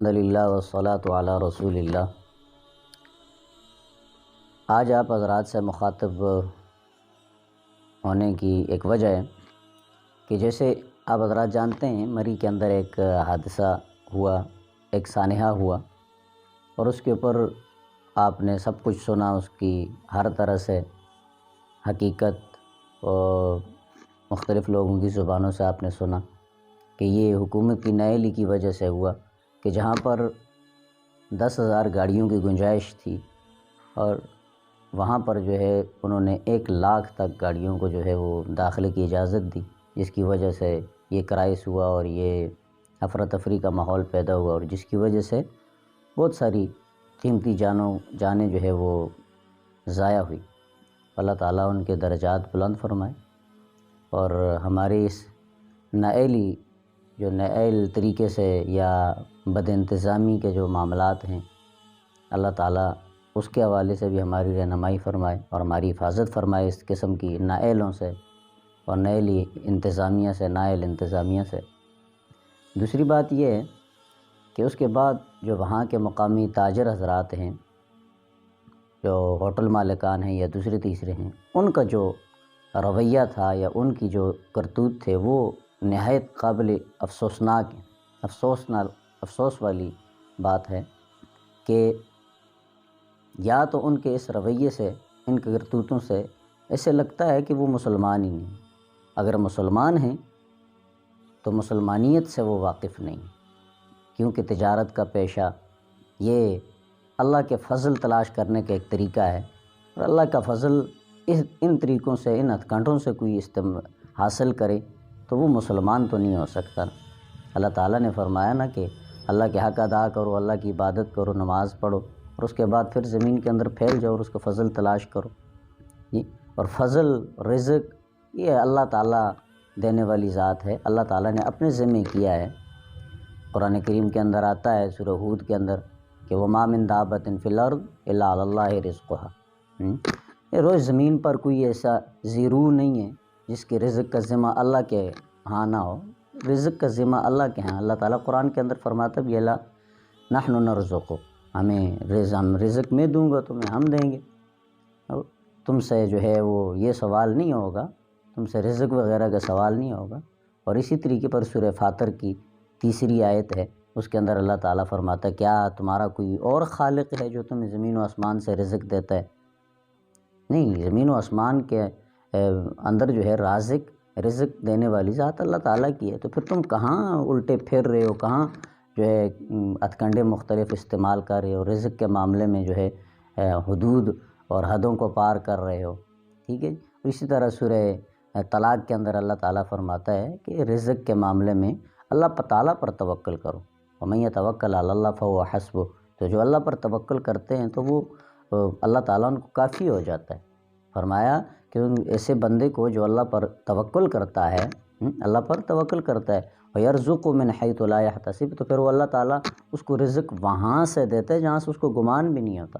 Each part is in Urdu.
الحمدللہ والصلاۃ علی رسول اللہ۔ آج آپ حضرات سے مخاطب ہونے کی ایک وجہ ہے کہ جیسے آپ حضرات جانتے ہیں مری کے اندر ایک حادثہ ہوا، ایک سانحہ ہوا، اور اس کے اوپر آپ نے سب کچھ سنا، اس کی ہر طرح سے حقیقت اور مختلف لوگوں کی زبانوں سے آپ نے سنا کہ یہ حکومت کی نااہلی کی وجہ سے ہوا کہ جہاں پر 10,000 گاڑیوں کی گنجائش تھی اور وہاں پر جو ہے انہوں نے 1,00,000 تک گاڑیوں کو جو ہے وہ داخلے کی اجازت دی، جس کی وجہ سے یہ کرائس ہوا اور یہ افراتفری کا ماحول پیدا ہوا، اور جس کی وجہ سے بہت ساری قیمتی جانیں جو ہے وہ ضائع ہوئی۔ اللہ تعالیٰ ان کے درجات بلند فرمائے، اور ہماری اس نااہلی جو نااہل طریقے سے یا بد انتظامی کے جو معاملات ہیں، اللہ تعالیٰ اس کے حوالے سے بھی ہماری رہنمائی فرمائے اور ہماری حفاظت فرمائے اس قسم کی نااہلوں سے اور نااہلی انتظامیہ سے، نااہل انتظامیہ سے۔ دوسری بات یہ ہے کہ اس کے بعد جو وہاں کے مقامی تاجر حضرات ہیں، جو ہوٹل مالکان ہیں یا دوسرے تیسرے ہیں، ان کا جو رویہ تھا یا ان کی جو کرتوت تھے وہ نہایت قابل افسوسناک افسوس والی بات ہے کہ یا تو ان کے اس رویے سے، ان کے کرتوتوں سے ایسے لگتا ہے کہ وہ مسلمان ہی نہیں، اگر مسلمان ہیں تو مسلمانیت سے وہ واقف نہیں، کیونکہ تجارت کا پیشہ یہ اللہ کے فضل تلاش کرنے کا ایک طریقہ ہے، اور اللہ کا فضل ان طریقوں سے، ان ہتھکنڈوں سے کوئی حاصل کرے تو وہ مسلمان تو نہیں ہو سکتا۔ اللہ تعالیٰ نے فرمایا نا کہ اللہ کے حق ادا کرو، اللہ کی عبادت کرو، نماز پڑھو، اور اس کے بعد پھر زمین کے اندر پھیل جاؤ اور اس کا فضل تلاش کرو۔ اور فضل، رزق، یہ اللہ تعالیٰ دینے والی ذات ہے، اللہ تعالیٰ نے اپنے ذمہ کیا ہے۔ قرآن کریم کے اندر آتا ہے سورہ ہود کے اندر کہ وَمَا مِن دَابَّةٍ فِي الْأَرْضِ إِلَّا عَلَى اللَّهِ رِزْقُهَا۔ روز زمین پر کوئی ایسا زیرو نہیں ہے جس کے رزق کا ذمہ اللہ کے ہاں نہ ہو، رزق کا ذمہ اللہ کے ہاں۔ اللہ تعالیٰ قرآن کے اندر فرماتا بھی اللہ نحن نرزقک، ہم رزق میں دوں گا تمہیں، ہم دیں گے، تم سے جو ہے وہ یہ سوال نہیں ہوگا، تم سے رزق وغیرہ کا سوال نہیں ہوگا۔ اور اسی طریقے پر سورہ فاطر کی 3 آیت ہے، اس کے اندر اللہ تعالیٰ فرماتا ہے کیا تمہارا کوئی اور خالق ہے جو تمہیں زمین و آسمان سے رزق دیتا ہے؟ نہیں، زمین و آسمان کے اندر جو ہے رزق دینے والی ذات اللہ تعالیٰ کی ہے، تو پھر تم کہاں الٹے پھر رہے ہو، کہاں جو ہے ہتھکنڈے مختلف استعمال کر رہے ہو، رزق کے معاملے میں جو ہے حدود اور حدوں کو پار کر رہے ہو، ٹھیک ہے۔ اسی طرح سورہ طلاق کے اندر اللہ تعالیٰ فرماتا ہے کہ رزق کے معاملے میں اللہ تعالیٰ پر توکل کرو، وَمَن يَتَوَكَّلْ عَلَى اللَّهِ فَهُوَ حَسْبُهُ، تو جو اللہ پر توکل کرتے ہیں تو وہ اللہ تعالیٰ ان کو کافی ہو جاتا ہے۔ فرمایا کہ ان ایسے بندے کو جو اللہ پر توکل کرتا ہے، اللہ پر توکل کرتا ہے، وَيَرْزُقُ مِنْ حَيْثُ لَا يَحْتَسِبُ، تو پھر وہ اللہ تعالیٰ اس کو رزق وہاں سے دیتا ہے جہاں سے اس کو گمان بھی نہیں ہوتا۔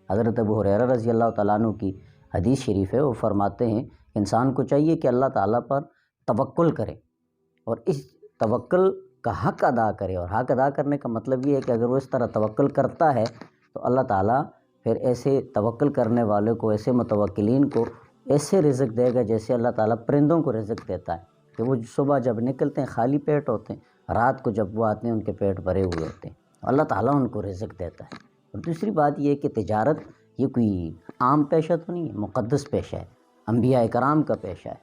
حضرت ابو ہریرہ رضی اللہ تعالیٰ عنہ کی حدیث شریف ہے، وہ فرماتے ہیں انسان کو چاہیے کہ اللہ تعالیٰ پر توکل کرے اور اس توکل کا حق ادا کرے، اور حق ادا کرنے کا مطلب یہ ہے کہ اگر وہ اس طرح توکل کرتا ہے تو اللہ تعالیٰ پھر ایسے توکل کرنے والے کو، ایسے متوکلین کو ایسے رزق دے گا جیسے اللہ تعالیٰ پرندوں کو رزق دیتا ہے کہ وہ صبح جب نکلتے ہیں خالی پیٹ ہوتے ہیں، رات کو جب وہ آتے ہیں ان کے پیٹ بھرے ہوئے ہوتے ہیں، اللہ تعالیٰ ان کو رزق دیتا ہے۔ اور دوسری بات یہ ہے کہ تجارت یہ کوئی عام پیشہ تو نہیں ہے، مقدس پیشہ ہے، انبیاء کرام کا پیشہ ہے،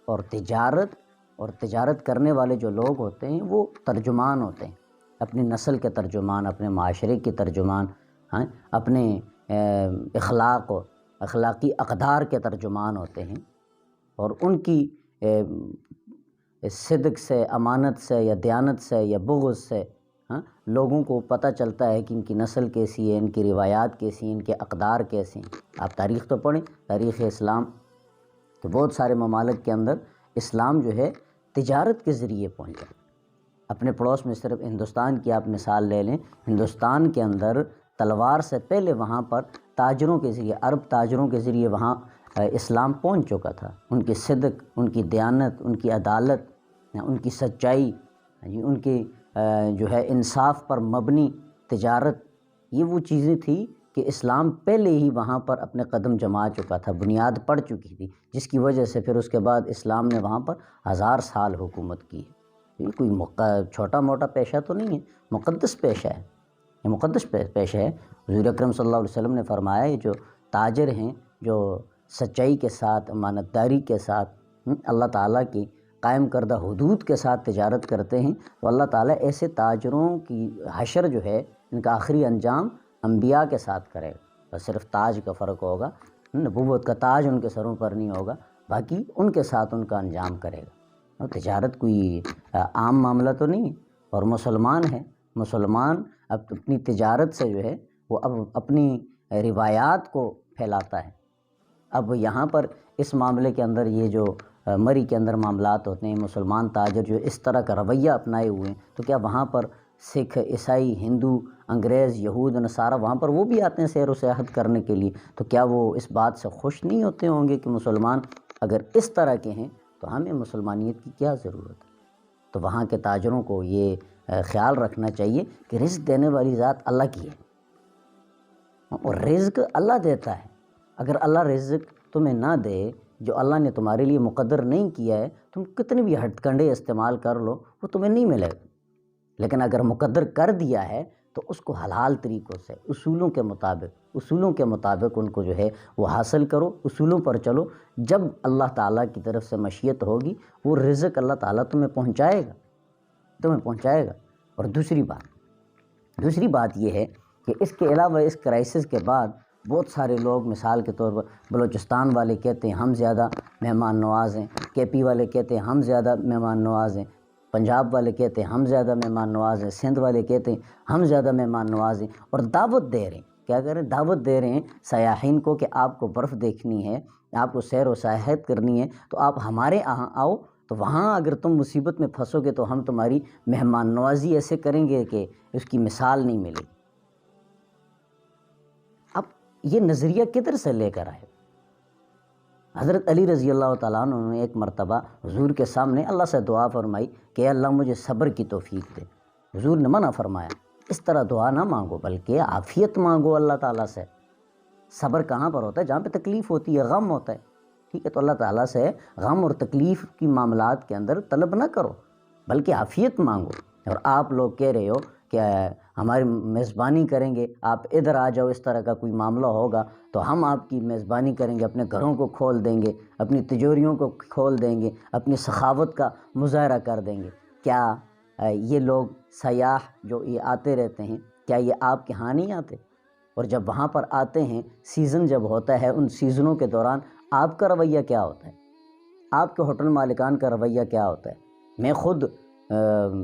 اور تجارت کرنے والے جو لوگ ہوتے ہیں وہ ترجمان ہوتے ہیں، اپنی نسل کے ترجمان، اپنے معاشرے کے ترجمان، اپنے اخلاقی اقدار کے ترجمان ہوتے ہیں، اور ان کی صدق سے، امانت سے یا دیانت سے یا بغض سے لوگوں کو پتہ چلتا ہے کہ ان کی نسل کیسی ہے، ان کی روایات کیسی ہیں، ان کے اقدار کیسے ہیں۔ آپ تاریخ تو پڑھیں، تاریخ اسلام، تو بہت سارے ممالک کے اندر اسلام جو ہے تجارت کے ذریعے پہنچا۔ اپنے پڑوس میں صرف ہندوستان کی آپ مثال لے لیں، ہندوستان کے اندر تلوار سے پہلے وہاں پر تاجروں کے ذریعے، عرب تاجروں کے ذریعے وہاں اسلام پہنچ چکا تھا۔ ان کی صدق، ان کی دیانت، ان کی عدالت، ان کی سچائی، ان کی جو ہے انصاف پر مبنی تجارت، یہ وہ چیزیں تھیں کہ اسلام پہلے ہی وہاں پر اپنے قدم جما چکا تھا، بنیاد پڑ چکی تھی، جس کی وجہ سے پھر اس کے بعد اسلام نے وہاں پر 1000 سال حکومت کی ہے۔ یہ کوئی چھوٹا موٹا پیشہ تو نہیں ہے، مقدس پیشہ ہے، یہ مقدس پیشہ ہے۔ حضور اکرم صلی اللہ علیہ وسلم نے فرمایا ہے جو تاجر ہیں، جو سچائی کے ساتھ، امانت داری کے ساتھ، اللہ تعالیٰ کی قائم کردہ حدود کے ساتھ تجارت کرتے ہیں، تو اللہ تعالیٰ ایسے تاجروں کی حشر جو ہے، ان کا آخری انجام انبیاء کے ساتھ کرے گا۔ بس صرف تاج کا فرق ہوگا، نبوت کا تاج ان کے سروں پر نہیں ہوگا، باقی ان کے ساتھ ان کا انجام کرے گا۔ اور تجارت کوئی عام معاملہ تو نہیں ہے، اور مسلمان ہے، مسلمان اب اپنی تجارت سے جو ہے وہ اب اپنی روایات کو پھیلاتا ہے۔ اب یہاں پر اس معاملے کے اندر یہ جو مری کے اندر معاملات ہوتے ہیں، مسلمان تاجر جو اس طرح کا رویہ اپنائے ہوئے ہیں، تو کیا وہاں پر سکھ، عیسائی، ہندو، انگریز، یہود، نصارہ وہاں پر وہ بھی آتے ہیں سیر و سیاحت کرنے کے لیے، تو کیا وہ اس بات سے خوش نہیں ہوتے ہوں گے کہ مسلمان اگر اس طرح کے ہیں تو ہمیں مسلمانیت کی کیا ضرورت ہے؟ تو وہاں کے تاجروں کو یہ خیال رکھنا چاہیے کہ رزق دینے والی ذات اللہ کی ہے، اور رزق اللہ دیتا ہے۔ اگر اللہ رزق تمہیں نہ دے، جو اللہ نے تمہارے لیے مقدر نہیں کیا ہے، تم کتنے بھی ہتھ کنڈے استعمال کر لو، وہ تمہیں نہیں ملے گا۔ لیکن اگر مقدر کر دیا ہے تو اس کو حلال طریقوں سے، اصولوں کے مطابق ان کو جو ہے وہ حاصل کرو، اصولوں پر چلو۔ جب اللہ تعالیٰ کی طرف سے مشیت ہوگی، وہ رزق اللہ تعالیٰ تمہیں پہنچائے گا۔ اور دوسری بات یہ ہے کہ اس کے علاوہ اس کرائسس کے بعد بہت سارے لوگ، مثال کے طور پر بلوچستان والے کہتے ہیں ہم زیادہ مہمان نواز ہیں، کے پی والے کہتے ہیں ہم زیادہ مہمان نواز ہیں، پنجاب والے کہتے ہیں ہم زیادہ مہمان نواز ہیں، سندھ والے کہتے ہیں ہم زیادہ مہمان نواز ہیں، اور دعوت دے رہے ہیں۔ کیا کر رہے ہیں؟ دعوت دے رہے ہیں سیاحین کو کہ آپ کو برف دیکھنی ہے، آپ کو سیر و سیاحت کرنی ہے، تو آپ ہمارے یہاں آؤ، تو وہاں اگر تم مصیبت میں پھنسو گے تو ہم تمہاری مہمان نوازی ایسے کریں گے کہ اس کی مثال نہیں ملے۔ اب یہ نظریہ کدھر سے لے کر آئے؟ حضرت علی رضی اللہ تعالیٰ عنہ نے ایک مرتبہ حضور کے سامنے اللہ سے دعا فرمائی کہ اللہ مجھے صبر کی توفیق دے۔ حضور نے منع فرمایا، اس طرح دعا نہ مانگو، بلکہ عافیت مانگو اللہ تعالیٰ سے۔ صبر کہاں پر ہوتا ہے؟ جہاں پہ تکلیف ہوتی ہے، غم ہوتا ہے، ٹھیک ہے؟ تو اللہ تعالیٰ سے غم اور تکلیف کی معاملات کے اندر طلب نہ کرو، بلکہ عافیت مانگو۔ اور آپ لوگ کہہ رہے ہو کہ ہماری میزبانی کریں گے، آپ ادھر آ جاؤ، اس طرح کا کوئی معاملہ ہوگا تو ہم آپ کی میزبانی کریں گے، اپنے گھروں کو کھول دیں گے، اپنی تجوریوں کو کھول دیں گے، اپنی سخاوت کا مظاہرہ کر دیں گے۔ کیا یہ لوگ سیاح جو یہ آتے رہتے ہیں، کیا یہ آپ کے ہاں نہیں آتے؟ اور جب وہاں پر آتے ہیں، سیزن جب ہوتا ہے، ان سیزنوں کے دوران آپ کا رویہ کیا ہوتا ہے؟ آپ کے ہوٹل مالکان کا رویہ کیا ہوتا ہے؟ میں خود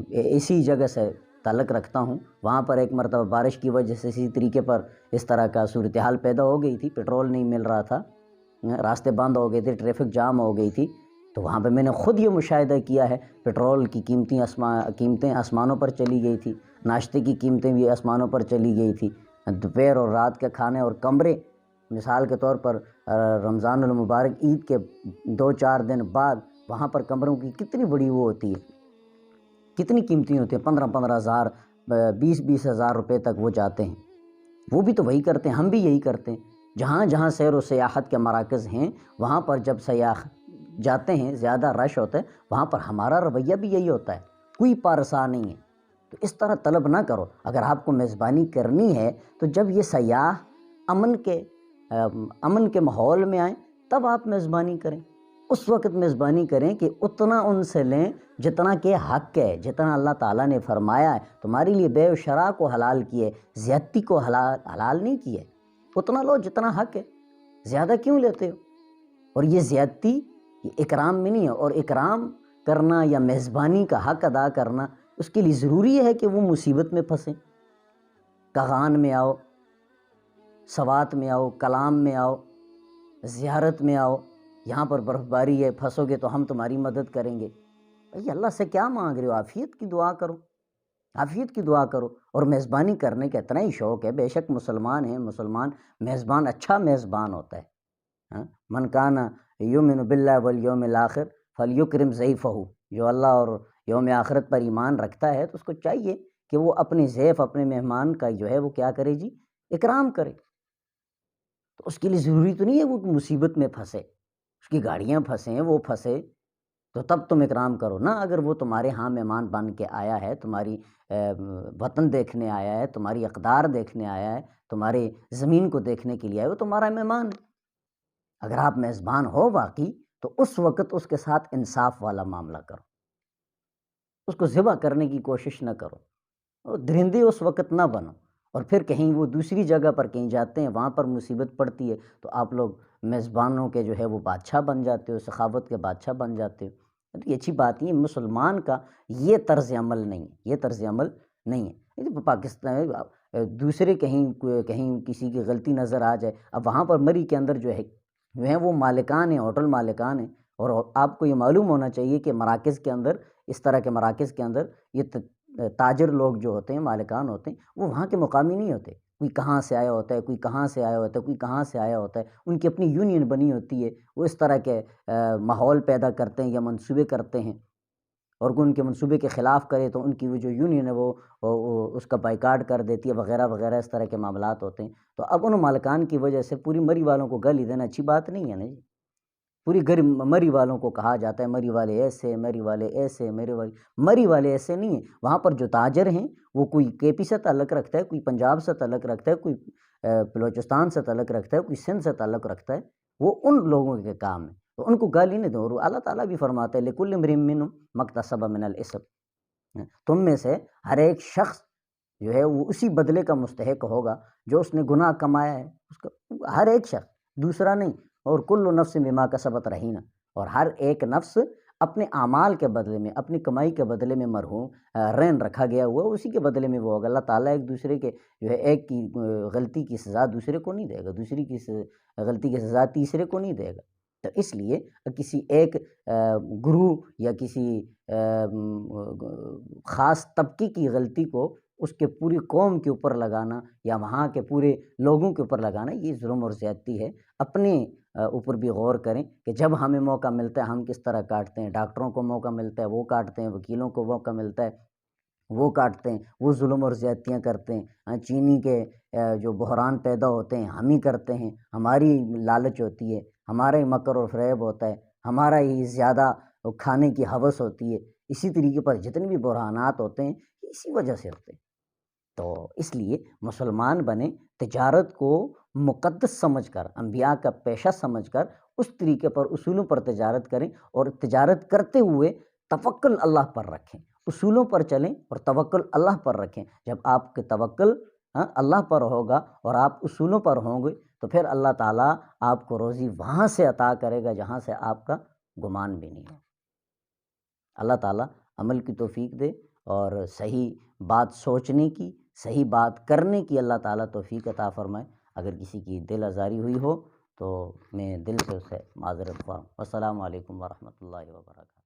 اسی جگہ سے تعلق رکھتا ہوں، وہاں پر ایک مرتبہ بارش کی وجہ سے اسی طریقے پر اس طرح کا صورتحال پیدا ہو گئی تھی، پیٹرول نہیں مل رہا تھا، راستے بند ہو گئے تھے، ٹریفک جام ہو گئی تھی، تو وہاں پہ میں نے خود یہ مشاہدہ کیا ہے، پیٹرول کی قیمتیں آسمانوں پر چلی گئی تھی، ناشتے کی قیمتیں بھی آسمانوں پر چلی گئی تھی، دوپہر اور رات کے کھانے اور کمرے، مثال کے طور پر رمضان المبارک عید کے 2-4 دن بعد وہاں پر کمروں کی کتنی بڑی وہ ہوتی ہے، کتنی قیمتی ہوتی ہیں، 15-15 ہزار، 20-20 ہزار روپے تک وہ جاتے ہیں۔ وہ بھی تو وہی کرتے ہیں، ہم بھی یہی کرتے ہیں۔ جہاں جہاں سیر و سیاحت کے مراکز ہیں، وہاں پر جب سیاح جاتے ہیں، زیادہ رش ہوتا ہے، وہاں پر ہمارا رویہ بھی یہی ہوتا ہے، کوئی پارسا نہیں ہے۔ تو اس طرح طلب نہ کرو۔ اگر آپ کو میزبانی کرنی ہے تو جب یہ سیاح امن کے ماحول میں آئیں تب آپ میزبانی کریں، اس وقت میزبانی کریں کہ اتنا ان سے لیں جتنا کہ حق ہے، جتنا اللہ تعالیٰ نے فرمایا ہے، تمہارے لیے بیع و شراء کو حلال کیے، زیادتی کو حلال نہیں کیے، اتنا لو جتنا حق ہے، زیادہ کیوں لیتے ہو؟ اور یہ زیادتی یہ اکرام میں نہیں ہے، اور اکرام کرنا یا میزبانی کا حق ادا کرنا اس کے لیے ضروری ہے کہ وہ مصیبت میں پھنسیں۔ کغان میں آؤ، سوات میں آؤ، کلام میں آؤ، زیارت میں آؤ، یہاں پر برف باری ہے، پھنسو گے تو ہم تمہاری مدد کریں گے۔ بھئی اللہ سے کیا مانگ رہے ہو؟ عافیت کی دعا کرو، عافیت کی دعا کرو۔ اور میزبانی کرنے کا اتنا ہی شوق ہے، بے شک مسلمان ہیں، مسلمان میزبان اچھا میزبان ہوتا ہے۔ من کان یؤمن باللہ والیوم الآخر فلیکرم ضیفہ، جو اللہ اور یوم آخرت پر ایمان رکھتا ہے تو اس کو چاہیے کہ وہ اپنے ضیف اپنے مہمان کا جو ہے وہ کیا کرے جی، اکرام کرے۔ تو اس کے لیے ضروری تو نہیں ہے وہ مصیبت میں پھنسے، اس کی گاڑیاں پھنسیں، وہ پھنسے تو تب تم اکرام کرو نا۔ اگر وہ تمہارے ہاں مہمان بن کے آیا ہے، تمہاری وطن دیکھنے آیا ہے، تمہاری اقدار دیکھنے آیا ہے، تمہارے زمین کو دیکھنے کے لیے آیا ہے، وہ تمہارا مہمان ہے۔ اگر آپ میزبان ہو واقعی تو اس وقت اس کے ساتھ انصاف والا معاملہ کرو، اس کو ذبح کرنے کی کوشش نہ کرو، اور درندے اس وقت نہ بنو۔ اور پھر کہیں وہ دوسری جگہ پر کہیں جاتے ہیں، وہاں پر مصیبت پڑتی ہے تو آپ لوگ میزبانوں کے جو ہے وہ بادشاہ بن جاتے ہو، سخاوت کے بادشاہ بن جاتے ہو۔ تو یہ اچھی بات نہیں ہے، مسلمان کا یہ طرز عمل نہیں ہے، یہ طرز عمل نہیں ہے۔ یہ پاکستان دوسرے کہیں کسی کی غلطی نظر آ جائے، اب وہاں پر مری کے اندر جو ہے وہ مالکان ہیں، ہوٹل مالکان ہیں، اور آپ کو یہ معلوم ہونا چاہیے کہ مراکز کے اندر، اس طرح کے مراکز کے اندر یہ تاجر لوگ جو ہوتے ہیں، مالکان ہوتے ہیں، وہ وہاں کے مقامی نہیں ہوتے، کوئی کہاں سے آیا ہوتا ہے، کوئی کہاں سے آیا ہوتا ہے، کوئی کہاں سے آیا ہوتا ہے، ان کی اپنی یونین بنی ہوتی ہے، وہ اس طرح کے ماحول پیدا کرتے ہیں یا منصوبے کرتے ہیں، اور کوئی ان کے منصوبے کے خلاف کرے تو ان کی وہ جو یونین ہے وہ اس کا بائیکاٹ کر دیتی ہے، وغیرہ وغیرہ، اس طرح کے معاملات ہوتے ہیں۔ تو اب ان مالکان کی وجہ سے پوری مری والوں کو گالی دینا اچھی بات نہیں ہے نا جی۔ پوری مری والوں کو کہا جاتا ہے مری والے ایسے، مری والے ایسے، مری والے ایسے نہیں ہیں۔ وہاں پر جو تاجر ہیں وہ کوئی کے پی سے تعلق رکھتا ہے، کوئی پنجاب سے تعلق رکھتا ہے، کوئی بلوچستان سے تعلق رکھتا ہے، کوئی سندھ سے تعلق رکھتا ہے، وہ ان لوگوں کے کام ہے، تو ان کو گالی نہیں دو۔ اور اللہ تعالیٰ بھی فرماتا ہے لِكُلِّ امْرِئٍ مِّنْهُمْ مَا اكْتَسَبَ مِنَ الْإِثْمِ، تم میں سے ہر ایک شخص جو ہے وہ اسی بدلے کا مستحق ہوگا جو اس نے گناہ کمایا ہے، اس کا ہر ایک شخص، دوسرا نہیں۔ اور کل نفس بما کسبت رہینہ، اور ہر ایک نفس اپنے اعمال کے بدلے میں، اپنی کمائی کے بدلے میں مرہون رہن رکھا گیا ہوا، اسی کے بدلے میں وہ ہوگا۔ اللہ تعالیٰ ایک دوسرے کے جو ہے ایک کی غلطی کی سزا دوسرے کو نہیں دے گا، دوسری کی غلطی کی سزا تیسرے کو نہیں دے گا۔ تو اس لیے کسی ایک گروہ یا کسی خاص طبقے کی غلطی کو اس کے پوری قوم کے اوپر لگانا یا وہاں کے پورے لوگوں کے اوپر لگانا، یہ ظلم اور زیادتی ہے۔ اپنے اوپر بھی غور کریں کہ جب ہمیں موقع ملتا ہے ہم کس طرح کاٹتے ہیں۔ ڈاکٹروں کو موقع ملتا ہے وہ کاٹتے ہیں، وکیلوں کو موقع ملتا ہے وہ کاٹتے ہیں، وہ ظلم اور زیادتیاں کرتے ہیں۔ چینی کے جو بحران پیدا ہوتے ہیں ہم ہی کرتے ہیں، ہماری لالچ ہوتی ہے، ہمارا ہی مکر و فریب ہوتا ہے، ہمارا ہی زیادہ کھانے کی ہوس ہوتی ہے۔ اسی طریقے پر جتنے بھی بحرانات ہوتے ہیں اسی وجہ سے ہوتے ہیں۔ تو اس لیے مسلمان بنیں، تجارت کو مقدس سمجھ کر، انبیاء کا پیشہ سمجھ کر، اس طریقے پر اصولوں پر تجارت کریں، اور تجارت کرتے ہوئے توکل اللہ پر رکھیں، اصولوں پر چلیں اور توکل اللہ پر رکھیں۔ جب آپ کے توکل اللہ پر ہوگا اور آپ اصولوں پر ہوں گے تو پھر اللہ تعالیٰ آپ کو روزی وہاں سے عطا کرے گا جہاں سے آپ کا گمان بھی نہیں ہے۔ اللہ تعالیٰ عمل کی توفیق دے، اور صحیح بات سوچنے کی، صحیح بات کرنے کی اللہ تعالیٰ توفیق عطا فرمائے۔ اگر کسی کی دل آزاری ہوئی ہو تو میں دل سے اسے معذرت خواہ۔ السلام علیکم ورحمۃ اللہ وبرکاتہ۔